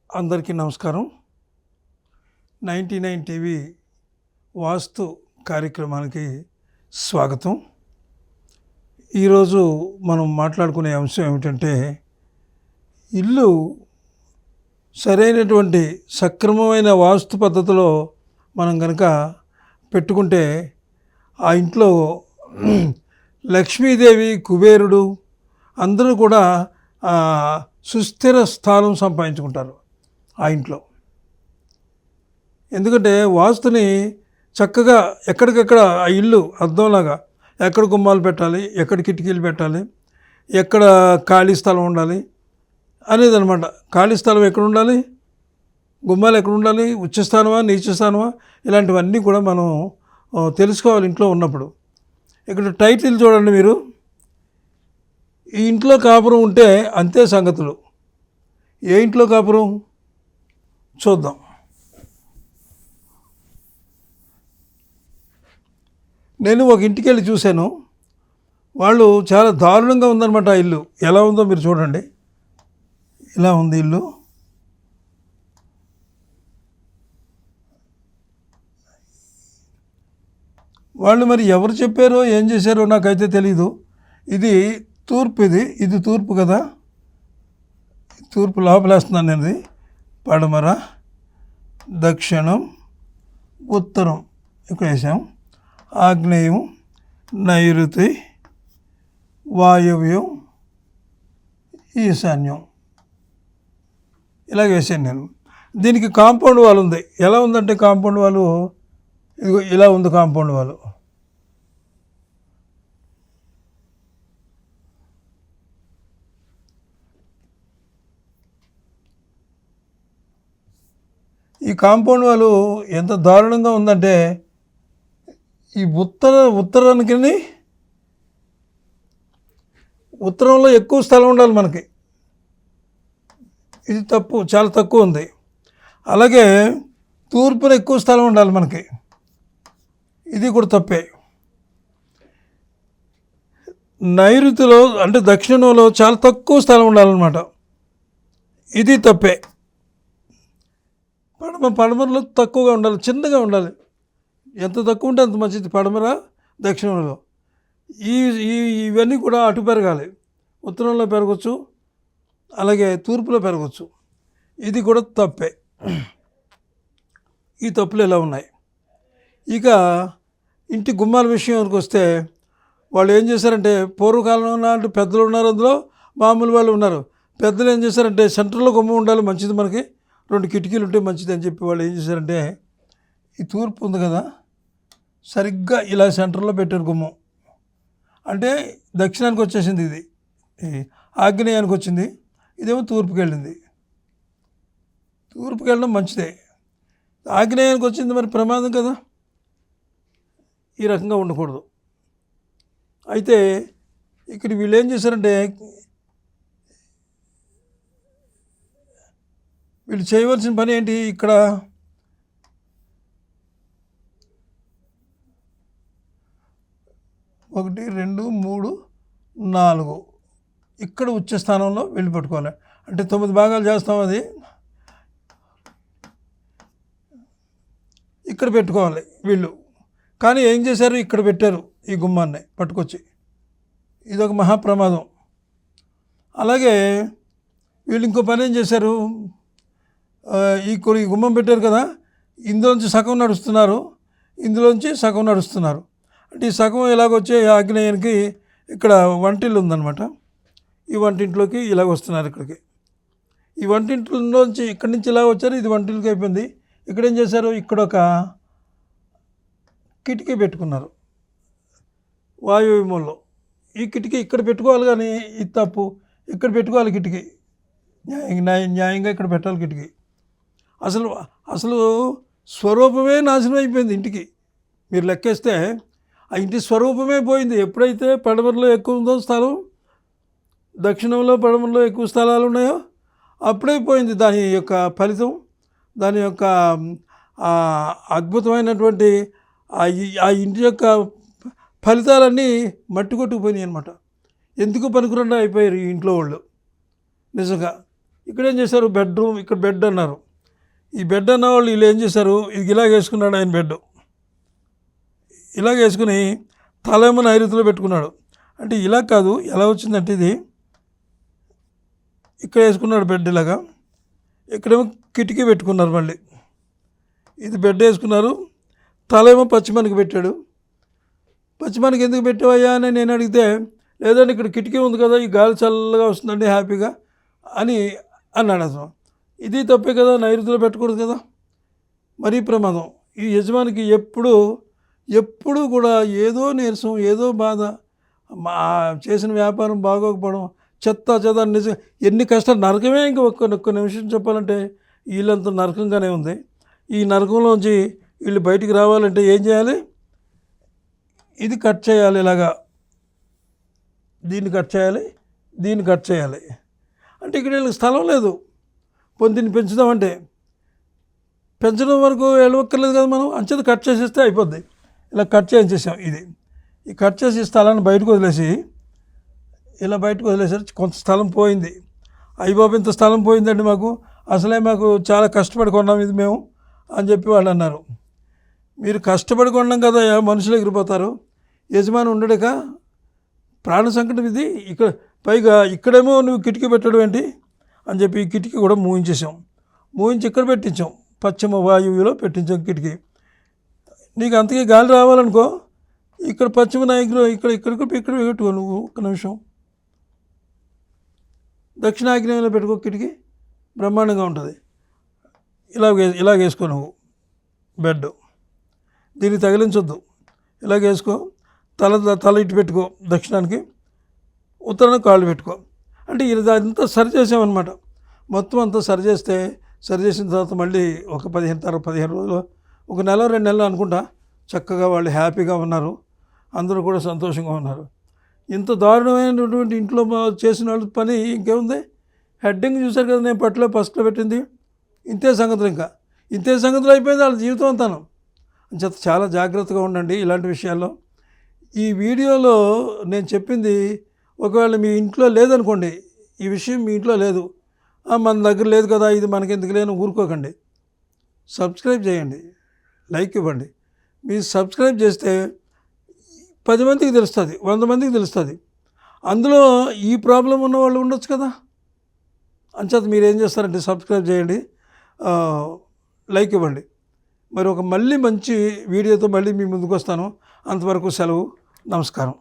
అందరికీ నమస్కారం. 99 టీవీ వాస్తు కార్యక్రమానికి స్వాగతం. ఈరోజు మనం మాట్లాడుకునే అంశం ఏమిటంటే, ఇల్లు సరైనటువంటి సక్రమమైన వాస్తు పద్ధతిలో మనం కనుక పెట్టుకుంటే ఆ ఇంట్లో లక్ష్మీదేవి, కుబేరుడు అందరూ కూడా సుస్థిర స్థానం సంపాదించుకుంటారు ఆ ఇంట్లో. ఎందుకంటే వాస్తుని చక్కగా ఎక్కడికెక్కడ ఆ ఇల్లు అద్దంలాగా ఎక్కడ గుమ్మాలు పెట్టాలి, ఎక్కడ కిటికీలు పెట్టాలి, ఎక్కడ ఖాళీ స్థలం ఉండాలి అనేది అనమాట. ఖాళీ స్థలం ఎక్కడ ఉండాలి, గుమ్మాలు ఎక్కడ ఉండాలి, ఉచ్చస్థానమా నీచస్థానమా, ఇలాంటివన్నీ కూడా మనం తెలుసుకోవాలి ఇంట్లో ఉన్నప్పుడు. ఇక్కడ టైటిల్ చూడండి మీరు, ఈ ఇంట్లో కాపురం ఉంటే అంతే సంగతులు. ఏ ఇంట్లో కాపురం చూద్దాం. నేను ఒక ఇంటికి వెళ్ళి చూశాను. వాళ్ళు చాలా దారుణంగా ఉందన్నమాట ఆ ఇల్లు. ఎలా ఉందో మీరు చూడండి. ఇలా ఉంది ఇల్లు. వాళ్ళు మరి ఎవరు చెప్పారో ఏం చేశారో నాకైతే తెలీదు. ఇది తూర్పు, ఇది తూర్పు కదా, తూర్పు లోపలేస్తున్నాను నేను. పడమర, దక్షిణం, ఉత్తరం ఇక్కడ వేసాం, ఆగ్నేయం, నైరుతి, వాయవ్యం, ఈశాన్యం ఇలాగ వేసాను నేను. దీనికి కాంపౌండ్ వాల్ ఉంది. ఎలా ఉందంటే కాంపౌండ్ వాల్ ఇదిగో ఇలా ఉంది. కాంపౌండ్ వాల్ ఈ కాంపౌండ్ వాళ్ళు ఎంత దారుణంగా ఉందంటే, ఈ ఉత్తరంలో ఎక్కువ స్థలం ఉండాలి మనకి. ఇది తప్పు, చాలా తక్కువ ఉంది. అలాగే తూర్పున ఎక్కువ స్థలం ఉండాలి మనకి. ఇది కూడా తప్పే. నైరుతిలో అంటే దక్షిణంలో చాలా తక్కువ స్థలం ఉండాలన్నమాట. ఇది తప్పే. పడమరలో తక్కువగా ఉండాలి, చిన్నగా ఉండాలి. ఎంత తక్కువ ఉంటే అంత మంచిది. పడమర, దక్షిణంలో ఇవన్నీ కూడా అటు పెరగాలి. ఉత్తరంలో పెరగచ్చు, అలాగే తూర్పులో పెరగచ్చు. ఇది కూడా తప్పే. ఈ తప్పులు ఎలా ఉన్నాయి. ఇక ఇంటి గుమ్మాల విషయానికి వస్తే, వాళ్ళు ఏం చేశారంటే, పూర్వకాలం నాటి పెద్దలు ఉన్నారు, అందులో మామూలు వాళ్ళు ఉన్నారు. పెద్దలు ఏం చేశారంటే, సెంటర్లో గుమ్మం ఉండాలి, మంచిది, మనకి 2 కిటికీలు ఉంటే మంచిది అని చెప్పి వాళ్ళు ఏం చేశారంటే, ఈ తూర్పు ఉంది కదా, సరిగ్గా ఇలా సెంటర్లో పెట్టారు గుమ్మం. అంటే దక్షిణానికి వచ్చేసింది, ఇది ఆగ్నేయానికి వచ్చింది, ఇదేమో తూర్పుకి వెళ్ళింది. తూర్పుకి వెళ్ళడం మంచిదే. ఆగ్నేయానికి వచ్చింది మరి ప్రమాదం కదా, ఈ రకంగా ఉండకూడదు. అయితే ఇక్కడ వీళ్ళు ఏం చేశారంటే, వీళ్ళు చేయవలసిన పని ఏంటి, ఇక్కడ 1 2 3 4 ఇక్కడ ఉచ్చ స్థానంలో వెళ్ళి పెట్టుకోవాలి. అంటే 9 భాగాలు చేస్తాం, అది ఇక్కడ పెట్టుకోవాలి వీళ్ళు. కానీ ఏం చేశారు, ఇక్కడ పెట్టారు ఈ గుమ్మాన్ని పట్టుకొచ్చి. ఇదొక మహాప్రమాదం. అలాగే వీళ్ళు ఇంకో పని ఏం చేశారు, ఈ గుమ్మం పెట్టారు కదా, ఇందులోంచి సగం నడుస్తున్నారు, ఇందులోంచి సగం నడుస్తున్నారు. అంటే ఈ సగం ఇలాగొచ్చే ఆగ్నేయానికి ఇక్కడ వంటిల్లు ఉందన్నమాట. ఈ వంటింట్లోకి ఇలాగ వస్తున్నారు ఇక్కడికి. ఈ వంటింట్లోంచి ఇక్కడి నుంచి ఇలా వచ్చారు, ఇది వంటింట్లోకి అయిపోయింది. ఇక్కడ ఏం చేశారు, ఇక్కడ ఒక కిటికీ పెట్టుకున్నారు వాయువ్యంలో. ఈ కిటికీ ఇక్కడ పెట్టుకోవాలి, కానీ ఇది తప్పు. ఇక్కడ పెట్టుకోవాలి కిటికీ, న్యాయంగా ఇక్కడ పెట్టాలి కిటికీ. అసలు స్వరూపమే నాశనం అయిపోయింది ఇంటికి. మీరు లెక్కేస్తే ఆ ఇంటి స్వరూపమే పోయింది. ఎప్పుడైతే పడమరలో ఎక్కువ ఉందో స్థలం, దక్షిణంలో పడమరలో ఎక్కువ స్థలాలు ఉన్నాయో అప్పుడే పోయింది దాని యొక్క ఫలితం. దాని యొక్క అద్భుతమైనటువంటి ఆ ఇంటి యొక్క ఫలితాలన్నీ మట్టి కొట్టుకుపోయినాయి అనమాట. ఎందుకు పనికిరండా అయిపోయారు ఈ ఇంట్లో వాళ్ళు. నిజంగా ఇక్కడ ఏం చేశారు, బెడ్రూమ్, ఇక్కడ బెడ్ అన్నారు. ఈ బెడ్ అన్న వాళ్ళు వీళ్ళు ఏం చేశారు, ఇది ఇలాగ వేసుకున్నాడు ఆయన బెడ్, ఇలాగ వేసుకుని తలేమో నైరుతిలో పెట్టుకున్నాడు. అంటే ఇలా కాదు, ఎలా వచ్చిందంటే ఇది ఇక్కడ వేసుకున్నాడు బెడ్ ఇలాగా, ఇక్కడేమో కిటికీ పెట్టుకున్నారు. మళ్ళీ ఇది బెడ్ వేసుకున్నారు, తలేమో పశ్చిమానికి పెట్టాడు. పశ్చిమానికి ఎందుకు పెట్టావయ్యా అని నేను అడిగితే, లేదంటే ఇక్కడ కిటికీ ఉంది కదా, ఈ గాలి చల్లగా వస్తుందండి హ్యాపీగా అని అన్నాడు అతను. ఇది తప్పే కదా, నైరుతిలో పెట్టకూడదు కదా. మరీ ప్రమాదం. ఈ యజమానికి ఎప్పుడు కూడా ఏదో నీరసం, ఏదో బాధ, మా చేసిన వ్యాపారం బాగోకపోవడం, చెత్త నిజం, ఎన్ని కష్టాలు, నరకమే. ఇంకా ఒక్క నిమిషం చెప్పాలంటే వీళ్ళంతా నరకంగానే ఉంది. ఈ నరకంలోంచి వీళ్ళు బయటికి రావాలంటే ఏం చేయాలి, ఇది కట్ చేయాలి, ఇలాగా దీన్ని కట్ చేయాలి, దీన్ని కట్ చేయాలి. అంటే ఇక్కడ వీళ్ళకి స్థలం లేదు, దీన్ని పెంచుదామంటే పెంచడం వరకు వెళ్ళవక్కర్లేదు కదా మనం, అంచేది కట్ చేసేస్తే అయిపోద్ది. ఇలా కట్ చేసేసాం. ఈ కట్ చేసి స్థలాన్ని బయటకు వదిలేసి, ఇలా బయటకు వదిలేసారు. కొంత స్థలం పోయింది. అయ్యబాబు ఇంత స్థలం పోయిందండి మాకు, అసలే మాకు చాలా కష్టపడి కొన్నాం ఇది మేము అని చెప్పి వాళ్ళు అన్నారు. మీరు కష్టపడి కొన్నాం కదా, మనుషులు ఎగిరిపోతారు, యజమాని ఉండడక ప్రాణ సంకటం ఇది. ఇక్కడ పైగా ఇక్కడేమో నువ్వు కిటికీ పెట్టడం ఏంటి అని చెప్పి ఈ కిటికీ కూడా మూయించి ఇక్కడ పెట్టించాం, పశ్చిమ వాయువులో పెట్టించాం కిటికీ. నీకు అంతకీ గాలి రావాలనుకో, ఇక్కడ పశ్చిమ నాయకులు ఇక్కడ పెట్టుకో నువ్వు, ఒక నిమిషం దక్షిణాగ్నేయంలో పెట్టుకో కిటికీ, బ్రహ్మాండంగా ఉంటుంది. ఇలాగ వేసుకో నువ్వు బెడ్, దీన్ని తగిలించొద్దు, ఇలాగ వేసుకో. తల ఇటు పెట్టుకో దక్షిణానికి, ఉత్తరానికి కాళ్ళు పెట్టుకో. అంటే ఇదంతా సరి చేసామన్నమాట. మొత్తం అంతా సరి చేసిన తర్వాత మళ్ళీ ఒక 15 రోజులు, ఒక నెల 2 నెలలు అనుకుంటా, చక్కగా వాళ్ళు హ్యాపీగా ఉన్నారు, అందరూ కూడా సంతోషంగా ఉన్నారు. ఇంత దారుణమైనటువంటి ఇంట్లో చేసిన వాళ్ళ పని ఇంకేముంది. హెడ్డింగ్ చూశారు కదా, నేను ఫస్ట్లో పెట్టింది, ఇంతే సంగతులు అయిపోయింది వాళ్ళ జీవితం అంతాను. అంచేత చాలా జాగ్రత్తగా ఉండండి ఇలాంటి విషయాల్లో. ఈ వీడియోలో నేను చెప్పింది ఒకవేళ మీ ఇంట్లో లేదనుకోండి, ఈ విషయం మీ ఇంట్లో లేదు, మన దగ్గర లేదు కదా, ఇది మనకెందుకు లేని ఊరుకోకండి. సబ్స్క్రైబ్ చేయండి, లైక్ ఇవ్వండి. మీరు సబ్స్క్రైబ్ చేస్తే 10 మందికి తెలుస్తుంది, 100 మందికి తెలుస్తుంది. అందులో ఈ ప్రాబ్లం ఉన్న వాళ్ళు ఉండొచ్చు కదా. అంచేత మీరు ఏం చేస్తారంటే సబ్స్క్రైబ్ చేయండి, లైక్ ఇవ్వండి. మరి మళ్ళీ మంచి వీడియోతో మళ్ళీ మీ ముందుకు వస్తాను. అంతవరకు సెలవు, నమస్కారం.